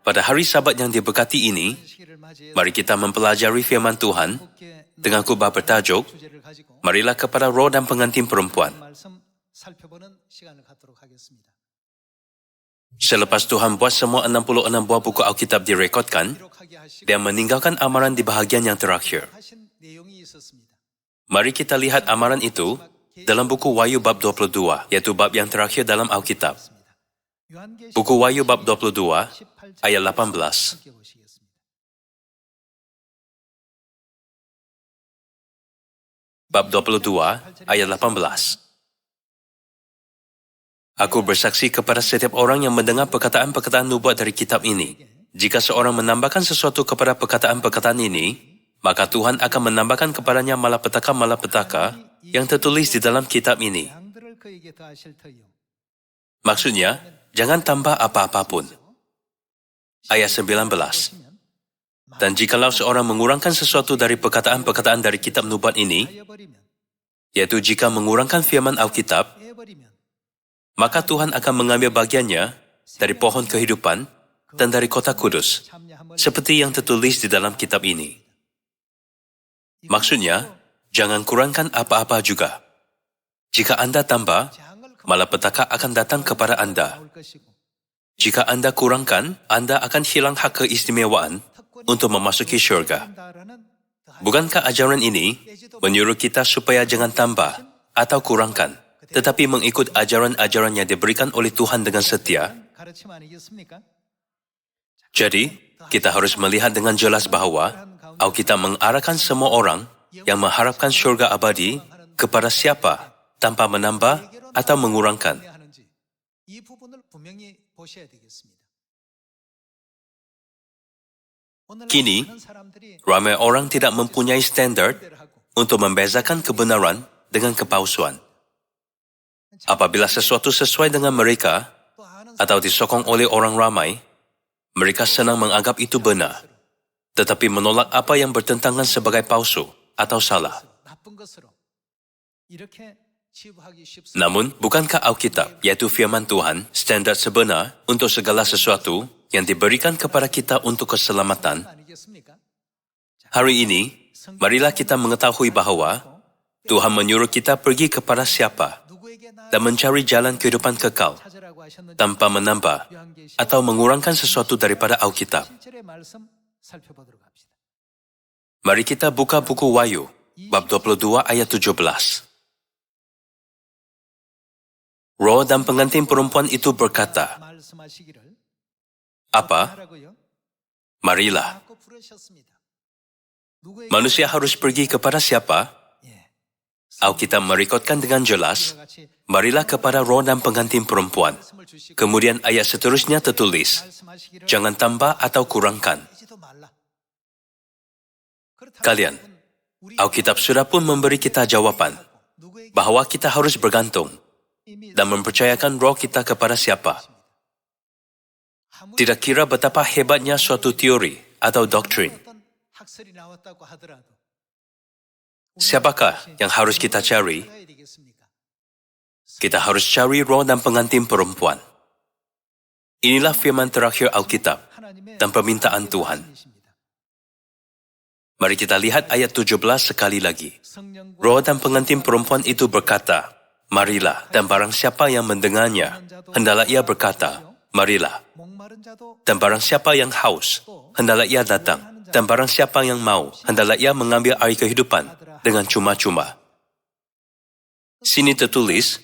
Pada hari Sabat yang diberkati ini, mari kita mempelajari firman Tuhan dengan khotbah bertajuk, Marilah kepada roh dan pengantin perempuan. Selepas Tuhan buat semua 66 buah buku Alkitab direkodkan, dia meninggalkan amaran di bahagian yang terakhir. Mari kita lihat amaran itu dalam buku Wahyu bab 22, iaitu bab yang terakhir dalam Alkitab. Buku Wahyu bab 22, ayat 18. Bab 22, ayat 18. Aku bersaksi kepada setiap orang yang mendengar perkataan-perkataan nubuat dari kitab ini. Jika seorang menambahkan sesuatu kepada perkataan-perkataan ini, maka Tuhan akan menambahkan kepadanya malapetaka-malapetaka yang tertulis di dalam kitab ini. Maksudnya, jangan tambah apa-apa pun. Ayat 19. Dan jikalau seorang mengurangkan sesuatu dari perkataan-perkataan dari kitab nubuat ini, yaitu jika mengurangkan firman Alkitab, maka Tuhan akan mengambil bagiannya dari pohon kehidupan dan dari kota kudus, seperti yang tertulis di dalam kitab ini. Maksudnya, jangan kurangkan apa-apa juga. Jika Anda tambah, malapetaka akan datang kepada Anda. Jika Anda kurangkan, Anda akan hilang hak keistimewaan untuk memasuki syurga. Bukankah ajaran ini menyuruh kita supaya jangan tambah atau kurangkan, tetapi mengikut ajaran-ajaran yang diberikan oleh Tuhan dengan setia? Jadi, kita harus melihat dengan jelas bahawa Alkitab mengarahkan semua orang yang mengharapkan syurga abadi kepada siapa tanpa menambah atau mengurangkan. Kini, ramai orang tidak mempunyai standar untuk membezakan kebenaran dengan kepalsuan. Apabila sesuatu sesuai dengan mereka atau disokong oleh orang ramai, mereka senang menganggap itu benar, tetapi menolak apa yang bertentangan sebagai palsu atau salah. Namun, bukankah Alkitab, yaitu firman Tuhan, standar sebenar untuk segala sesuatu yang diberikan kepada kita untuk keselamatan? Hari ini, marilah kita mengetahui bahawa Tuhan menyuruh kita pergi kepada siapa dan mencari jalan kehidupan kekal tanpa menambah atau mengurangkan sesuatu daripada Alkitab. Mari kita buka buku Wahyu, bab 22 ayat 17. Roh dan pengantin perempuan itu berkata, apa? Marilah. Manusia harus pergi kepada siapa? Alkitab merekodkan dengan jelas, marilah kepada roh dan pengantin perempuan. Kemudian ayat seterusnya tertulis, jangan tambah atau kurangkan. Kalian, Alkitab sudah pun memberi kita jawapan, bahawa kita harus bergantung dan mempercayakan roh kita kepada siapa. Tidak kira betapa hebatnya suatu teori atau doktrin. Siapakah yang harus kita cari? Kita harus cari roh dan pengantin perempuan. Inilah firman terakhir Alkitab dan permintaan Tuhan. Mari kita lihat ayat 17 sekali lagi. Roh dan pengantin perempuan itu berkata, marilah, dan barang siapa yang mendengarnya, hendaklah ia berkata, marilah. Dan barang siapa yang haus, hendaklah ia datang. Dan barang siapa yang mau, hendaklah ia mengambil air kehidupan dengan cuma-cuma. Sini tertulis,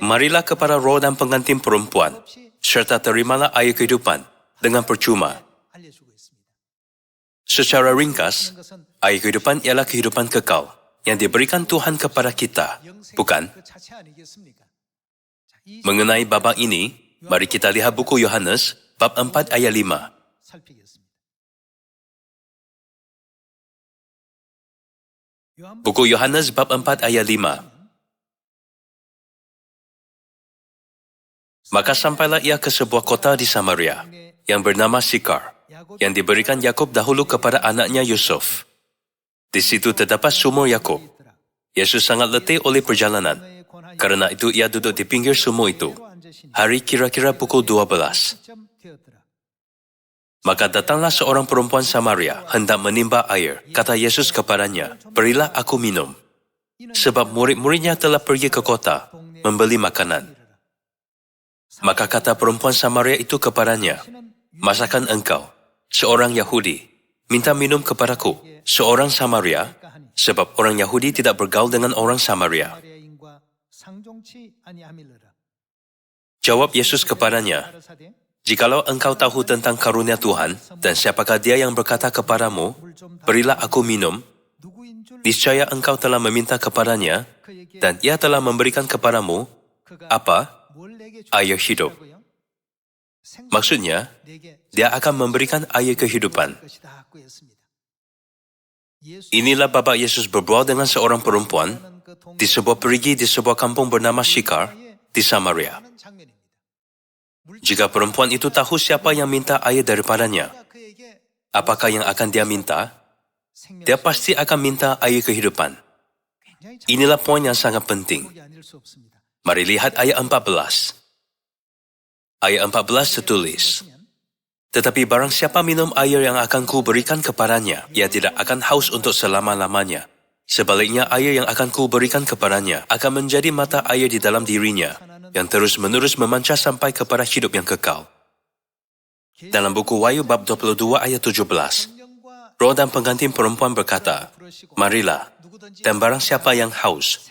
marilah kepada roh dan pengantin perempuan, serta terimalah air kehidupan dengan percuma. Secara ringkas, air kehidupan ialah kehidupan kekal yang diberikan Tuhan kepada kita, bukan? Mengenai babak ini, mari kita lihat buku Yohanes, bab 4 ayat 5. Buku Yohanes, bab 4 ayat 5. Maka sampailah ia ke sebuah kota di Samaria, yang bernama Sikar, yang diberikan Yakub dahulu kepada anaknya Yusuf. Di situ terdapat sumur Yakub. Yesus sangat letih oleh perjalanan. Karena itu ia duduk di pinggir sumur itu. Hari kira-kira pukul 12. Maka datanglah seorang perempuan Samaria hendak menimba air. Kata Yesus kepadanya, "Berilah aku minum." Sebab murid-muridnya telah pergi ke kota membeli makanan. Maka kata perempuan Samaria itu kepadanya, "Masakan engkau, seorang Yahudi, minta minum kepadaku, seorang Samaria?" Sebab orang Yahudi tidak bergaul dengan orang Samaria. Jawab Yesus kepadanya, "Jikalau engkau tahu tentang karunia Tuhan, dan siapakah dia yang berkata kepadamu, 'Berilah aku minum,' niscaya engkau telah meminta kepadanya, dan ia telah memberikan kepadamu apa? Air hidup." Maksudnya, dia akan memberikan air kehidupan. Inilah Bapa Yesus berbual dengan seorang perempuan di sebuah perigi di sebuah kampung bernama Syikar di Samaria. Jika perempuan itu tahu siapa yang minta air daripadanya, apakah yang akan dia minta? Dia pasti akan minta air kehidupan. Inilah poin yang sangat penting. Mari lihat ayat 14. Ayat 14 tertulis, "Tetapi barang siapa minum air yang akan ku berikan kepadanya, ia tidak akan haus untuk selama-lamanya. Sebaliknya air yang akan ku berikan kepadanya akan menjadi mata air di dalam dirinya, yang terus-menerus memancar sampai kepada hidup yang kekal." Dalam buku Wahyu bab 22 ayat 17, roh dan pengantin perempuan berkata, "Marilah, dan barang siapa yang haus,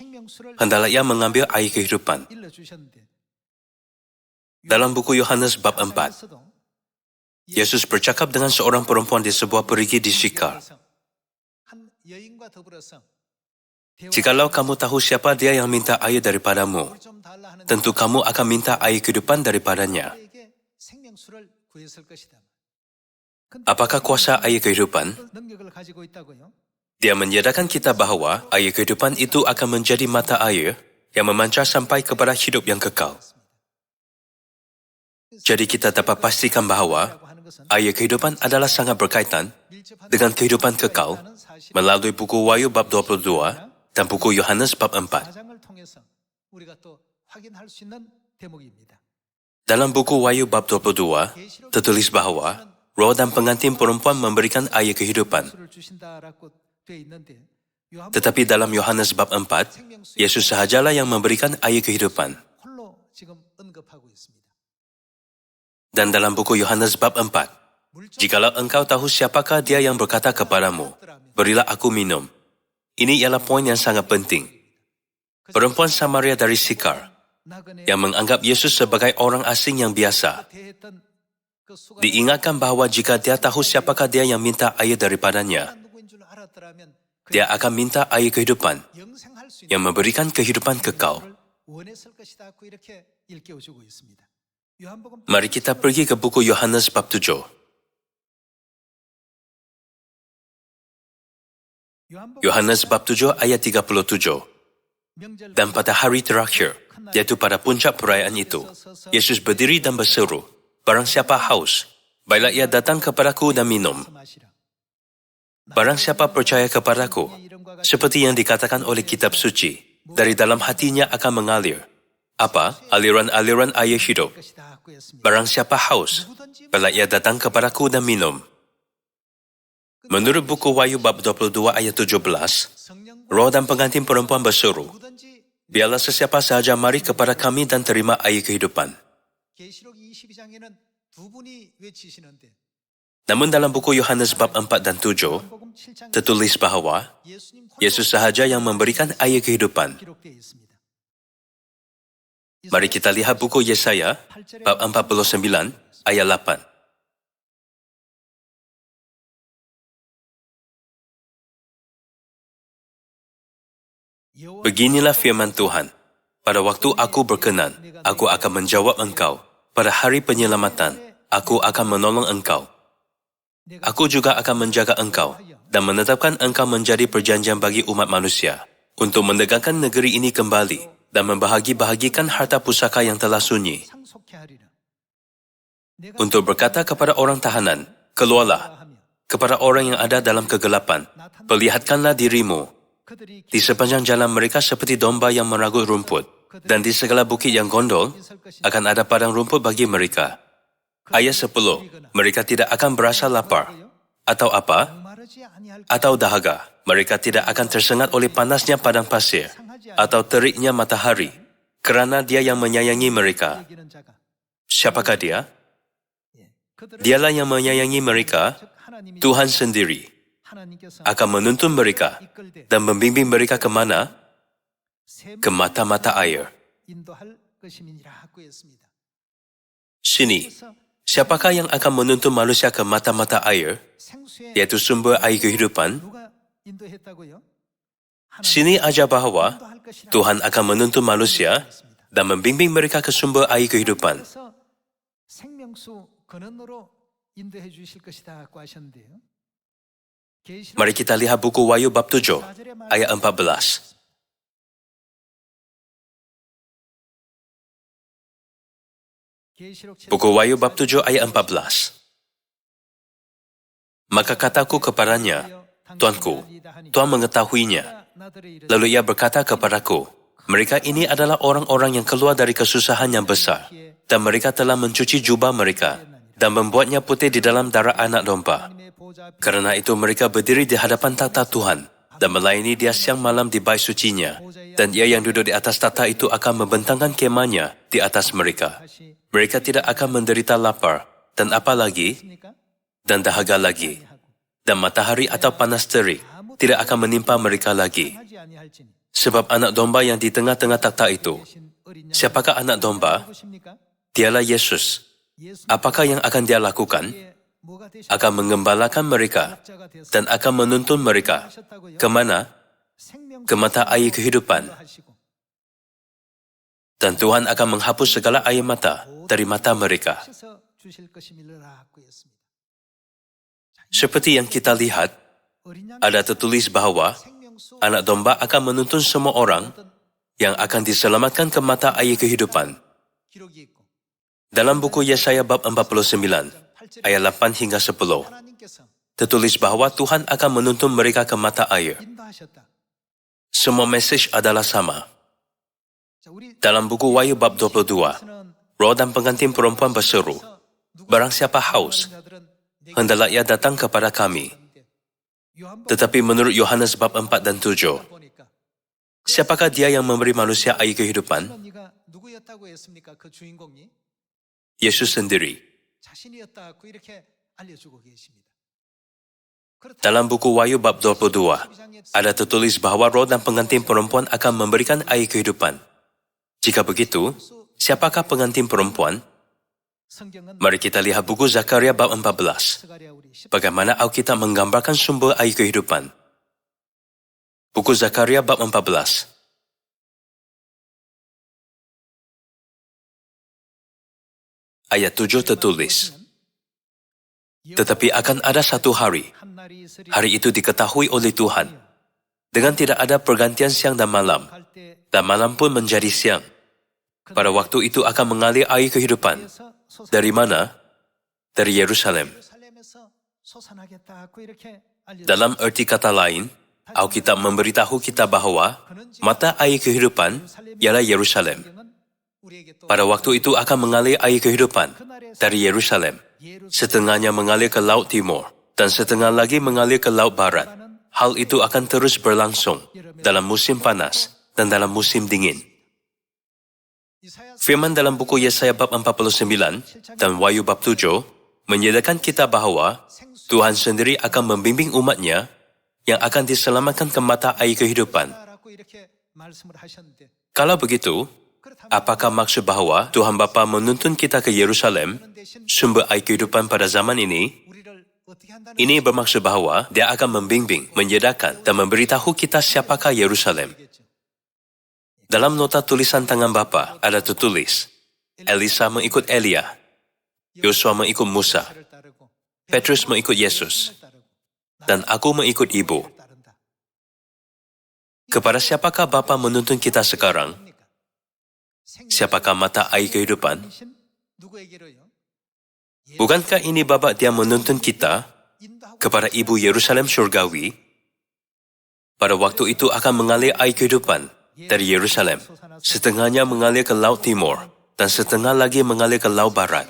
hendaklah ia mengambil air kehidupan." Dalam buku Yohanes bab 4, Yesus bercakap dengan seorang perempuan di sebuah perigi di Syikar. "Jikalau kamu tahu siapa dia yang minta air daripadamu, tentu kamu akan minta air kehidupan daripadanya." Apakah kuasa air kehidupan? Dia menyatakan kita bahwa air kehidupan itu akan menjadi mata air yang memancar sampai kepada hidup yang kekal. Jadi kita dapat pastikan bahwa air kehidupan adalah sangat berkaitan dengan kehidupan kekal melalui buku Wahyu bab 22 dan buku Yohanes bab 4. Dalam buku Wahyu bab 22, tertulis bahwa roh dan pengantin perempuan memberikan air kehidupan. Tetapi dalam Yohanes bab 4, Yesus sahajalah yang memberikan air kehidupan. Dan dalam buku Yohanes bab 4, "Jikalau engkau tahu siapakah dia yang berkata kepadamu, 'Berilah aku minum.'" Ini ialah poin yang sangat penting. Perempuan Samaria dari Syikar yang menganggap Yesus sebagai orang asing yang biasa, diingatkan bahwa jika dia tahu siapakah dia yang minta air daripadanya, dia akan minta air kehidupan yang memberikan kehidupan kekal. Mari kita pergi ke buku Yohanes bab 7. Yohanes bab 7 ayat 37. "Dan pada hari terakhir, yaitu pada puncak perayaan itu, Yesus berdiri dan berseru, 'Barang siapa haus, baiklah ia datang kepadaku dan minum. Barang siapa percaya kepadaku, seperti yang dikatakan oleh kitab suci, dari dalam hatinya akan mengalir apa? Aliran-aliran air hidup. Barang siapa haus, baiklah ia datang kepadaku dan minum.'" Menurut buku Wahyu bab 22 ayat 17, roh dan pengantin perempuan berseru, "Biarlah sesiapa sahaja mari kepada kami dan terima air kehidupan." Namun dalam buku Yohanes bab 4 dan 7, tertulis bahwa Yesus sahaja yang memberikan air kehidupan. Mari kita lihat buku Yesaya bab 49 ayat 8. "Beginilah firman Tuhan, pada waktu aku berkenan, aku akan menjawab engkau. Pada hari penyelamatan, aku akan menolong engkau. Aku juga akan menjaga engkau dan menetapkan engkau menjadi perjanjian bagi umat manusia, untuk menegakkan negeri ini kembali dan membahagi-bahagikan harta pusaka yang telah sunyi. Untuk berkata kepada orang tahanan, 'Keluarlah,' kepada orang yang ada dalam kegelapan, 'Perlihatkanlah dirimu.' Di sepanjang jalan mereka seperti domba yang meragut rumput, dan di segala bukit yang gondol akan ada padang rumput bagi mereka. Ayat 10, mereka tidak akan berasa lapar, atau apa, atau dahaga. Mereka tidak akan tersengat oleh panasnya padang pasir, atau teriknya matahari, kerana Dia yang menyayangi mereka. Siapakah Dia? Dialah yang menyayangi mereka, Tuhan sendiri, akan menuntun mereka dan membimbing mereka ke mana? Ke mata-mata air. Sini, siapakah yang akan menuntun manusia ke mata-mata air, yaitu sumber air kehidupan? Sini ajar bahawa Tuhan akan menuntun manusia dan membimbing mereka ke sumber air kehidupan. Mari kita lihat buku Wahyu bab 7, ayat 14. Buku Wahyu bab 7 ayat 14. Maka kataku kepadanya, Tuanku, Tuhan mengetahuinya. Lalu ia berkata kepadaku, mereka ini adalah orang-orang yang keluar dari kesusahan yang besar, dan mereka telah mencuci jubah mereka, dan membuatnya putih di dalam darah anak domba. Karena itu mereka berdiri di hadapan takhta Tuhan, dan melayani Dia siang malam di bait sucinya, dan Ia yang duduk di atas takhta itu akan membentangkan kemahnya di atas mereka. Mereka tidak akan menderita lapar, dan apa lagi? Dan dahaga lagi. Dan matahari atau panas terik tidak akan menimpa mereka lagi. Sebab anak domba yang di tengah-tengah takhta itu, siapakah anak domba? Dialah Yesus. Apakah yang akan Dia lakukan? Akan mengembalakan mereka dan akan menuntun mereka ke mana? Ke mata air kehidupan. Dan Tuhan akan menghapus segala air mata dari mata mereka. Seperti yang kita lihat, ada tertulis bahawa anak domba akan menuntun semua orang yang akan diselamatkan ke mata air kehidupan. Dalam buku Yesaya bab 49, ayat 8 hingga 10, tertulis bahawa Tuhan akan menuntun mereka ke mata air. Semua mesej adalah sama. Dalam buku Wahyu bab 22, roh dan pengantin perempuan berseru, barang siapa haus, hendaklah ia datang kepada kami. Tetapi menurut Yohanes bab 4 dan 7, siapakah Dia yang memberi manusia air kehidupan? Yesus sendiri. Dalam buku Wahyu bab 22, ada tertulis bahawa roh dan pengantin perempuan akan memberikan air kehidupan. Jika begitu, siapakah pengantin perempuan? Mari kita lihat buku Zakaria bab 14. Bagaimana Alkitab menggambarkan sumber air kehidupan. Buku Zakaria bab 14. Ayat 7 tertulis, tetapi akan ada satu hari, hari itu diketahui oleh Tuhan, dengan tidak ada pergantian siang dan malam pun menjadi siang. Pada waktu itu akan mengalir air kehidupan. Dari mana? Dari Yerusalem. Dalam erti kata lain, Alkitab memberitahu kita bahawa mata air kehidupan ialah Yerusalem. Pada waktu itu akan mengalir air kehidupan dari Yerusalem. Setengahnya mengalir ke Laut Timur dan setengah lagi mengalir ke Laut Barat. Hal itu akan terus berlangsung dalam musim panas dan dalam musim dingin. Firman dalam buku Yesaya bab 49 dan Wahyu bab 7 menyatakan kita bahawa Tuhan sendiri akan membimbing umatnya yang akan diselamatkan ke mata air kehidupan. Kalau begitu, apakah maksud bahawa Tuhan Bapa menuntun kita ke Yerusalem, sumber air kehidupan pada zaman ini? Ini bermaksud bahawa Dia akan membimbing, menyediakan dan memberitahu kita siapakah Yerusalem. Dalam nota tulisan tangan Bapa ada tertulis, Elisa mengikut Elia, Yosua mengikut Musa, Petrus mengikut Yesus, dan aku mengikut Ibu. Kepada siapakah Bapa menuntun kita sekarang? Siapakah mata air kehidupan? Bukankah ini babak Dia menuntun kita kepada Ibu Yerusalem Syurgawi? Pada waktu itu akan mengalir air kehidupan dari Yerusalem. Setengahnya mengalir ke Laut Timur dan setengah lagi mengalir ke Laut Barat.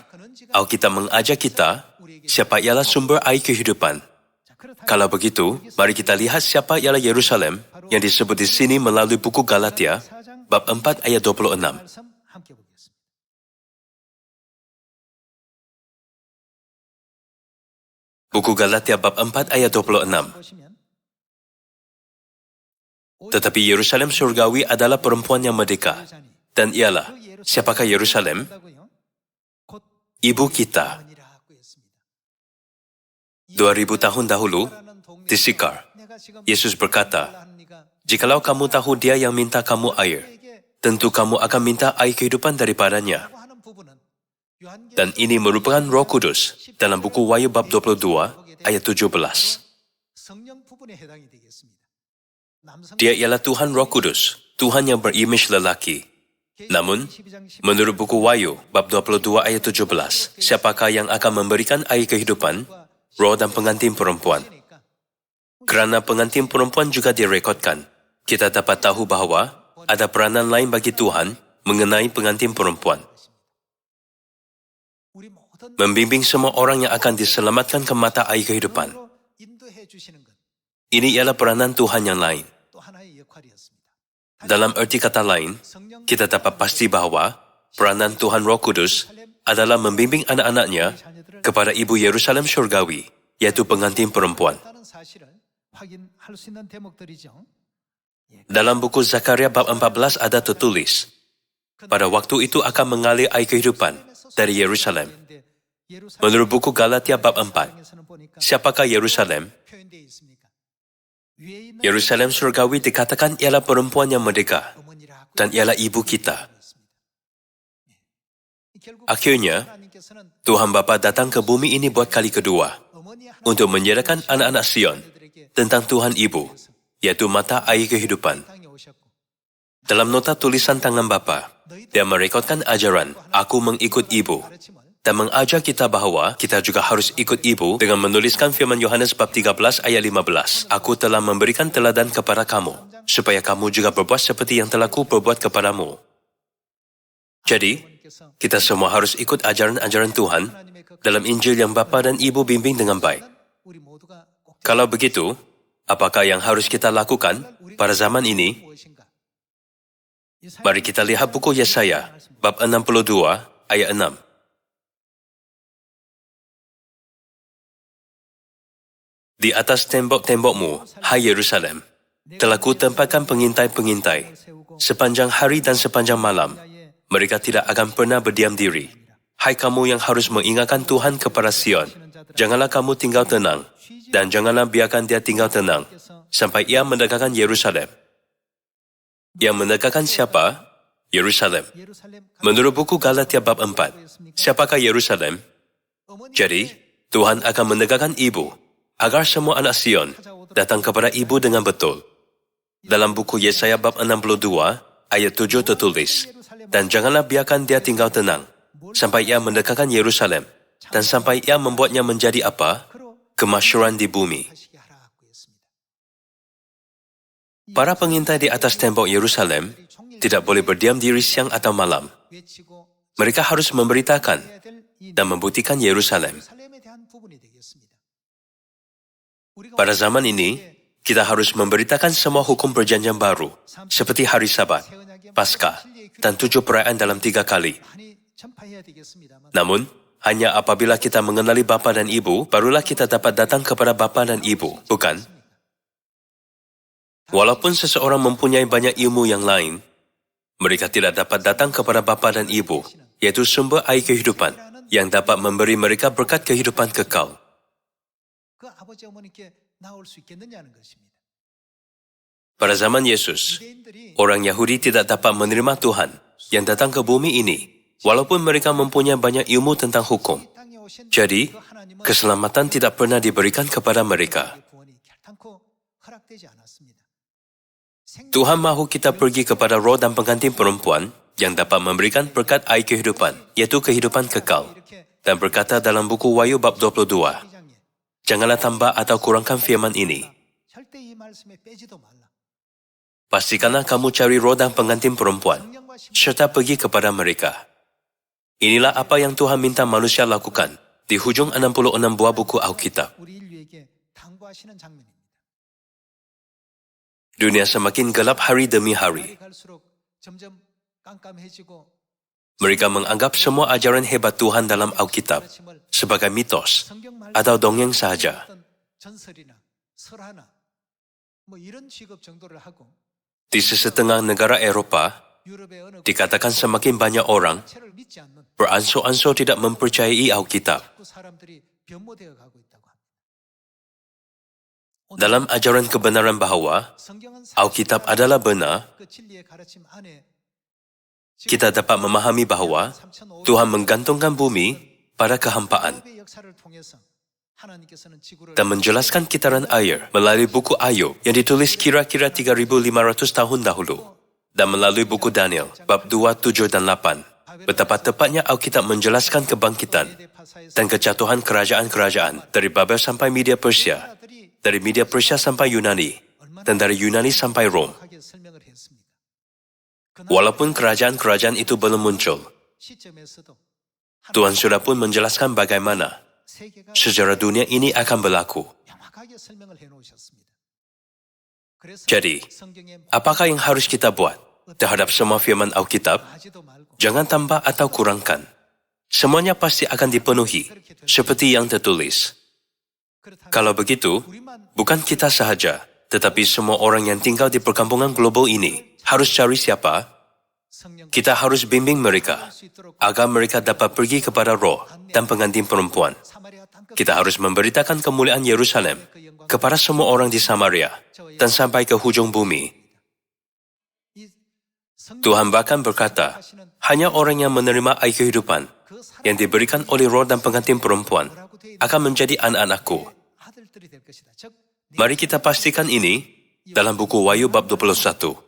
Alkitab mengajar kita siapa ialah sumber air kehidupan. Kalau begitu, mari kita lihat siapa ialah Yerusalem yang disebut di sini melalui buku Galatia, bab 4 ayat 26. Buku Galatia bab 4 ayat 26. Tetapi Yerusalem surgawi adalah perempuan yang merdeka. Dan ialah, siapakah Yerusalem? Ibu kita. 2000 tahun dahulu, di Sikar, Yesus berkata, "Jikalau kamu tahu dia yang minta kamu air, tentu kamu akan minta air kehidupan daripadanya." Dan ini merupakan Roh Kudus dalam buku Wahyu bab 22 ayat 17. Dia ialah Tuhan Roh Kudus, Tuhan yang berimej lelaki. Namun, menurut buku Wahyu bab 22 ayat 17, siapakah yang akan memberikan air kehidupan? Roh dan pengantin perempuan. Kerana pengantin perempuan juga direkodkan, kita dapat tahu bahawa ada peranan lain bagi Tuhan mengenai pengantin perempuan. Membimbing semua orang yang akan diselamatkan ke mata air kehidupan. Ini ialah peranan Tuhan yang lain. Dalam erti kata lain, kita dapat pasti bahawa peranan Tuhan Roh Kudus adalah membimbing anak-anaknya kepada Ibu Yerusalem Surgawi, yaitu pengantin perempuan. Dalam buku Zakaria bab 14 ada tertulis, pada waktu itu akan mengalir air kehidupan dari Yerusalem. Menurut buku Galatia bab 4, siapakah Yerusalem? Yerusalem surgawi dikatakan ialah perempuan yang merdeka dan ialah ibu kita. Akhirnya, Tuhan Bapa datang ke bumi ini buat kali kedua untuk menyerahkan anak-anak Sion tentang Tuhan Ibu, yaitu mata air kehidupan. Dalam nota tulisan tangan Bapa, dia merekodkan ajaran, "Aku mengikut Ibu," dan mengajar kita bahawa kita juga harus ikut Ibu dengan menuliskan firman Yohanes bab 13 ayat 15. "Aku telah memberikan teladan kepada kamu, supaya kamu juga berbuat seperti yang telah ku berbuat kepadamu." Jadi, kita semua harus ikut ajaran-ajaran Tuhan dalam Injil yang Bapa dan Ibu bimbing dengan baik. Kalau begitu, apakah yang harus kita lakukan pada zaman ini? Mari kita lihat buku Yesaya, bab 62, ayat 6. "Di atas tembok-tembokmu, hai Yerusalem, telah ku tempatkan pengintai-pengintai. Sepanjang hari dan sepanjang malam, mereka tidak akan pernah berdiam diri. Hai kamu yang harus mengingatkan Tuhan kepada Sion, janganlah kamu tinggal tenang, dan janganlah biarkan dia tinggal tenang, sampai ia menegakkan Yerusalem." Yang menegakkan siapa? Yerusalem. Menurut buku Galatia bab 4, siapakah Yerusalem? Jadi, Tuhan akan menegakkan Ibu, agar semua anak Sion datang kepada Ibu dengan betul. Dalam buku Yesaya bab 62, ayat 7 tertulis, "Dan janganlah biarkan dia tinggal tenang, sampai ia mendekatkan Yerusalem, dan sampai ia membuatnya menjadi apa? Kemasyhuran di bumi." Para pengintai di atas tembok Yerusalem tidak boleh berdiam diri siang atau malam. Mereka harus memberitakan dan membuktikan Yerusalem. Pada zaman ini, kita harus memberitakan semua hukum perjanjian baru, seperti hari Sabat, Paskah, dan 7 perayaan dalam 3 kali. Namun, hanya apabila kita mengenali Bapa dan Ibu, barulah kita dapat datang kepada Bapa dan Ibu, bukan? Walaupun seseorang mempunyai banyak ilmu yang lain, mereka tidak dapat datang kepada Bapa dan Ibu, yaitu sumber air kehidupan, yang dapat memberi mereka berkat kehidupan kekal. Pada zaman Yesus, orang Yahudi tidak dapat menerima Tuhan yang datang ke bumi ini, walaupun mereka mempunyai banyak ilmu tentang hukum. Jadi, keselamatan tidak pernah diberikan kepada mereka. Tuhan mahu kita pergi kepada roh dan pengantin perempuan yang dapat memberikan berkat air kehidupan, yaitu kehidupan kekal, dan berkata dalam buku Wahyu bab 22, "Janganlah tambah atau kurangkan firman ini. Pastikanlah kamu cari roh dan pengantin perempuan, serta pergi kepada mereka." Inilah apa yang Tuhan minta manusia lakukan di hujung 66 buah buku Alkitab. Dunia semakin gelap hari demi hari. Mereka menganggap semua ajaran hebat Tuhan dalam Alkitab sebagai mitos atau dongeng sahaja. Di sesetengah negara Eropa, dikatakan semakin banyak orang beransur-ansur tidak mempercayai Alkitab. Dalam ajaran kebenaran bahwa Alkitab adalah benar, kita dapat memahami bahwa Tuhan menggantungkan bumi pada kehampaan dan menjelaskan kitaran air melalui buku Ayub yang ditulis kira-kira 3.500 tahun dahulu dan melalui buku Daniel bab 2, 7 dan 8. Betapa tepatnya Alkitab menjelaskan kebangkitan dan kejatuhan kerajaan-kerajaan dari Babel sampai Media Persia, dari Media Persia sampai Yunani, dan dari Yunani sampai Rom. Walaupun kerajaan-kerajaan itu belum muncul, Tuhan sudah pun menjelaskan bagaimana sejarah dunia ini akan berlaku. Jadi, apakah yang harus kita buat terhadap semua firman Alkitab? Jangan tambah atau kurangkan. Semuanya pasti akan dipenuhi, seperti yang tertulis. Kalau begitu, bukan kita sahaja, tetapi semua orang yang tinggal di perkampungan global ini harus cari siapa? Kita harus bimbing mereka, agar mereka dapat pergi kepada Roh dan pengantin perempuan. Kita harus memberitakan kemuliaan Yerusalem kepada semua orang di Samaria dan sampai ke hujung bumi. Tuhan bahkan berkata, hanya orang yang menerima air kehidupan yang diberikan oleh Roh dan pengantin perempuan akan menjadi anak-anakku. Mari kita pastikan ini dalam buku Wahyu bab 21.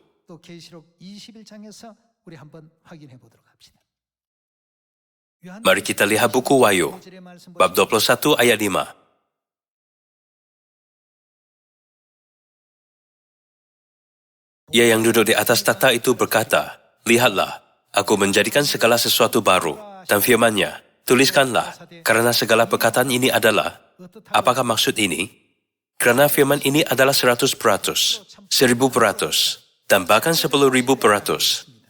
Mari kita lihat buku Wahyu bab 21 ayat 5. Ia yang duduk di atas tahta itu berkata, lihatlah, aku menjadikan segala sesuatu baru, dan firman-Nya, tuliskanlah, karena segala perkataan ini adalah, apakah maksud ini? Karena firman ini adalah 100%, 1000%, dan bahkan 10.000%,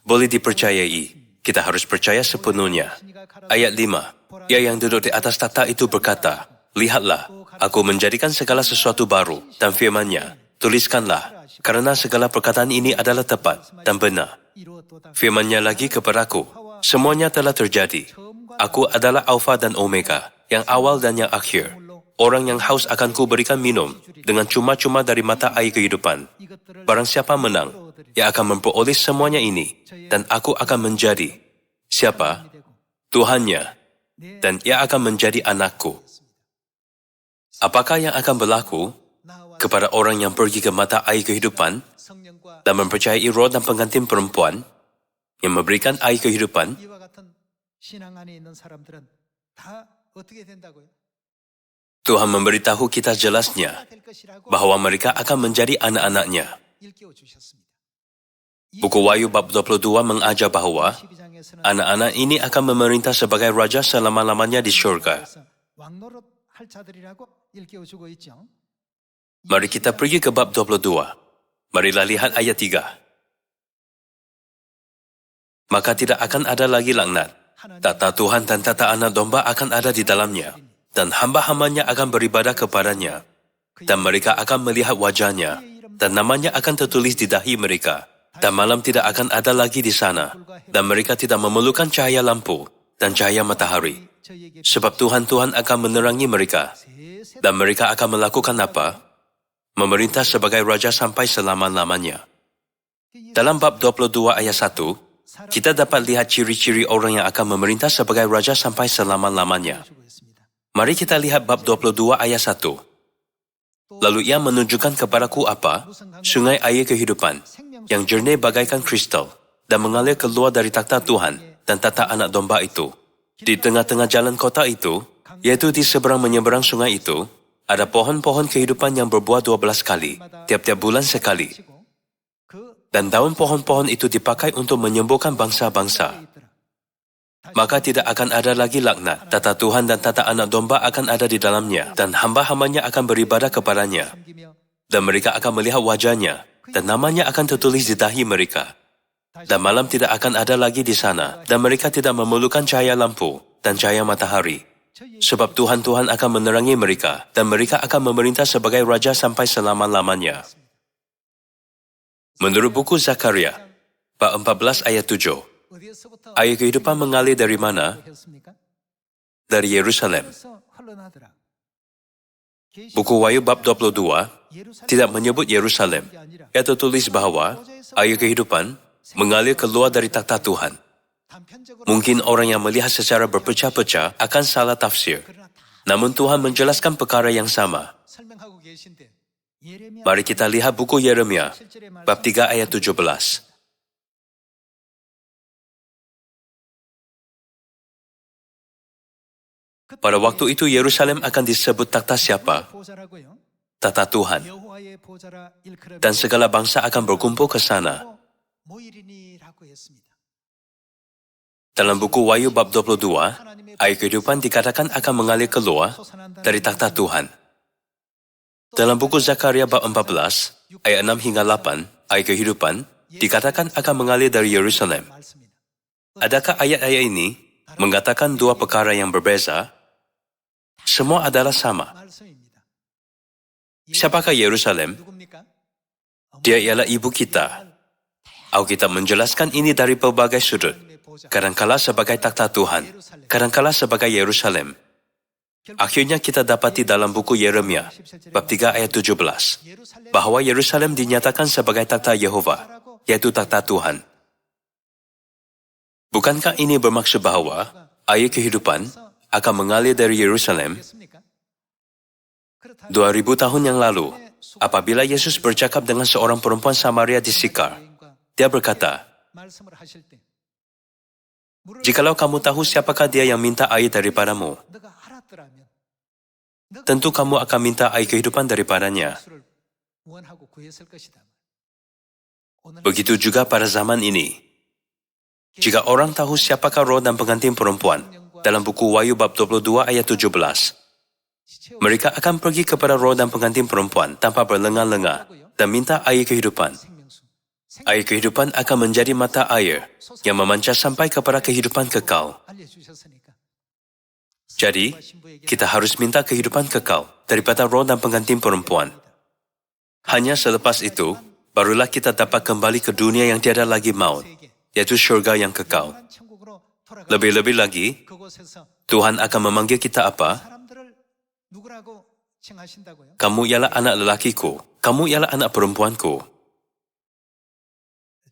boleh dipercayai. Kita harus percaya sepenuhnya. Ayat 5, ia yang duduk di atas tahta itu berkata, lihatlah, aku menjadikan segala sesuatu baru, dan firman-Nya, tuliskanlah, karena segala perkataan ini adalah tepat dan benar. Firman-Nya lagi kepadaku, semuanya telah terjadi. Aku adalah Alfa dan Omega, yang awal dan yang akhir. Orang yang haus akan kuberikan minum dengan cuma-cuma dari mata air kehidupan. Barang siapa menang, ia akan memperoleh semuanya ini, dan aku akan menjadi siapa? Tuhannya, dan ia akan menjadi anakku. Apakah yang akan berlaku kepada orang yang pergi ke mata air kehidupan dan mempercayai Roh dan pengantin perempuan yang memberikan air kehidupan? Tuhan memberitahu kita jelasnya bahwa mereka akan menjadi anak-anaknya. Buku Wahyu bab 22 mengajar bahwa anak-anak ini akan memerintah sebagai raja selama-lamanya di syurga. Mari kita pergi ke bab 22. Marilah lihat ayat 3. Maka tidak akan ada lagi laknat. Tata Tuhan dan tata anak domba akan ada di dalamnya. Dan hamba-hambanya akan beribadah kepadanya. Dan mereka akan melihat wajahnya. Dan namanya akan tertulis di dahi mereka. Dan malam tidak akan ada lagi di sana. Dan mereka tidak memerlukan cahaya lampu dan cahaya matahari. Sebab Tuhan akan menerangi mereka. Dan mereka akan melakukan apa? Memerintah sebagai raja sampai selama-lamanya. Dalam bab 22 ayat 1, kita dapat lihat ciri-ciri orang yang akan memerintah sebagai raja sampai selama-lamanya. Mari kita lihat bab 22 ayat 1. Lalu ia menunjukkan kepadaku apa? Sungai air kehidupan, yang jernih bagaikan kristal, dan mengalir keluar dari takhta Tuhan dan takhta anak domba itu. Di tengah-tengah jalan kota itu, yaitu di seberang menyeberang sungai itu, ada pohon-pohon kehidupan yang berbuah 12 kali, tiap-tiap bulan sekali. Dan daun pohon-pohon itu dipakai untuk menyembuhkan bangsa-bangsa. Maka tidak akan ada lagi laknat. Tata Tuhan dan tata anak domba akan ada di dalamnya, dan hamba-hambanya akan beribadah kepadanya. Dan mereka akan melihat wajahnya, dan namanya akan tertulis di dahi mereka. Dan malam tidak akan ada lagi di sana, dan mereka tidak memerlukan cahaya lampu dan cahaya matahari. Sebab Tuhan akan menerangi mereka, dan mereka akan memerintah sebagai raja sampai selama-lamanya. Menurut buku Zakaria, bab 14 ayat 7, air kehidupan mengalir dari mana? Dari Yerusalem. Buku Wahyu bab 22 tidak menyebut Yerusalem. Ia tertulis bahwa air kehidupan mengalir keluar dari takhta Tuhan. Mungkin orang yang melihat secara berpecah-pecah akan salah tafsir. Namun Tuhan menjelaskan perkara yang sama. Mari kita lihat buku Yeremia, bab 3 ayat 17. Pada waktu itu Yerusalem akan disebut takhta siapa? Takhta Tuhan. Dan segala bangsa akan berkumpul ke sana. Dalam buku Wahyu bab 22, air kehidupan dikatakan akan mengalir keluar dari takhta Tuhan. Dalam buku Zakaria bab 14, ayat 6 hingga 8, air kehidupan dikatakan akan mengalir dari Yerusalem. Adakah ayat-ayat ini mengatakan dua perkara yang berbeza? Semua adalah sama. Siapakah Yerusalem? Dia ialah ibu kita. Alkitab menjelaskan ini dari pelbagai sudut. Kadangkala sebagai takhta Tuhan, kadangkala sebagai Yerusalem. Akhirnya kita dapati dalam buku Yeremia, bab 3 ayat 17, bahwa Yerusalem dinyatakan sebagai takhta Yehova, yaitu takhta Tuhan. Bukankah ini bermaksud bahwa air kehidupan akan mengalir dari Yerusalem? 2000 tahun yang lalu, apabila Yesus bercakap dengan seorang perempuan Samaria di Sikar, dia berkata, "Jikalau kamu tahu siapakah dia yang minta air daripadamu, tentu kamu akan minta air kehidupan daripadanya." Begitu juga pada zaman ini. Jika orang tahu siapakah roh dan pengantin perempuan, dalam buku Wahyu bab 22 ayat 17, mereka akan pergi kepada roh dan pengantin perempuan tanpa berlengah-lengah dan minta air kehidupan. Air kehidupan akan menjadi mata air yang memancar sampai kepada kehidupan kekal. Jadi, kita harus minta kehidupan kekal daripada roh dan pengantin perempuan. Hanya selepas itu, barulah kita dapat kembali ke dunia yang tiada lagi maut, yaitu syurga yang kekal. Lebih-lebih lagi, Tuhan akan memanggil kita apa? Kamu ialah anak lelakiku, kamu ialah anak perempuanku.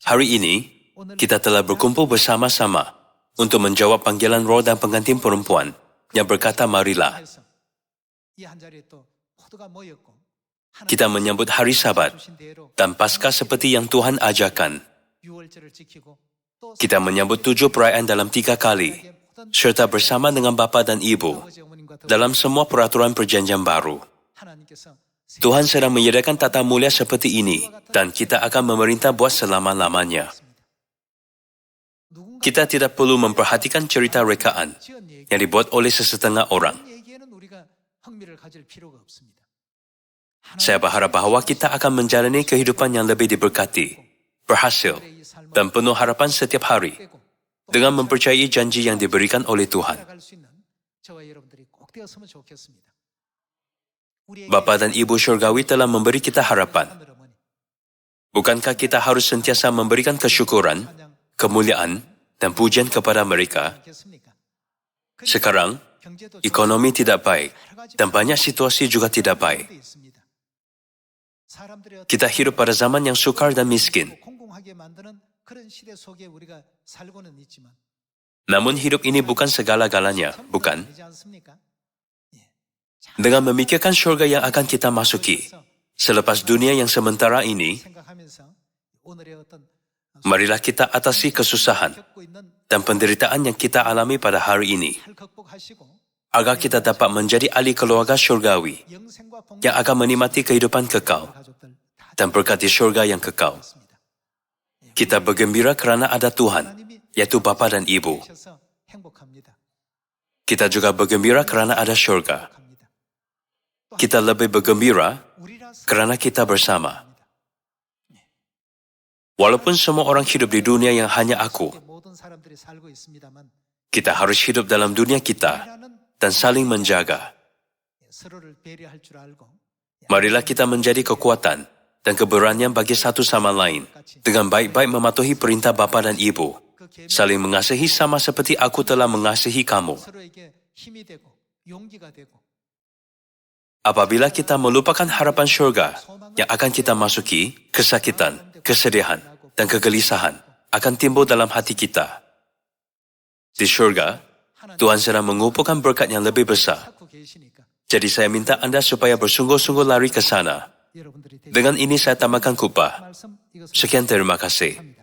Hari ini, kita telah berkumpul bersama-sama untuk menjawab panggilan roh dan pengantin perempuan yang berkata, "Marilah." Kita menyambut hari Sabat dan Paskah seperti yang Tuhan ajarkan. Kita menyambut 7 perayaan dalam 3 kali, serta bersama dengan Bapa dan Ibu dalam semua peraturan perjanjian baru. Tuhan sedang menyediakan tata mulia seperti ini, dan kita akan memerintah buat selama-lamanya. Kita tidak perlu memperhatikan cerita rekaan yang dibuat oleh sesetengah orang. Saya berharap bahwa kita akan menjalani kehidupan yang lebih diberkati, berhasil, dan penuh harapan setiap hari, dengan mempercayai janji yang diberikan oleh Tuhan. Bapa dan Ibu Syurgawi telah memberi kita harapan. Bukankah kita harus sentiasa memberikan kesyukuran, kemuliaan, dan pujian kepada mereka? Sekarang, ekonomi tidak baik, dan banyak situasi juga tidak baik. Kita hidup pada zaman yang sukar dan miskin. Namun hidup ini bukan segala-galanya, bukan? Dengan memikirkan syurga yang akan kita masuki, selepas dunia yang sementara ini, marilah kita atasi kesusahan dan penderitaan yang kita alami pada hari ini, agar kita dapat menjadi ahli keluarga syurgawi yang akan menikmati kehidupan kekal dan berkat di syurga yang kekal. Kita bergembira kerana ada Tuhan, yaitu Bapa dan Ibu, Kita juga bergembira karena ada syurga. Kita lebih bergembira karena kita bersama. Walaupun semua orang hidup di dunia yang hanya aku, kita harus hidup dalam dunia kita dan saling menjaga. Marilah kita menjadi kekuatan dan keberanian bagi satu sama lain, dengan baik-baik mematuhi perintah Bapa dan Ibu, saling mengasihi sama seperti aku telah mengasihi kamu. Apabila kita melupakan harapan syurga yang akan kita masuki, kesakitan, kesedihan, dan kegelisahan akan timbul dalam hati kita. Di syurga, Tuhan sedang mengumpulkan berkat yang lebih besar. Jadi saya minta Anda supaya bersungguh-sungguh lari ke sana. Dengan ini saya tambahkan khotbah. Sekian terima kasih.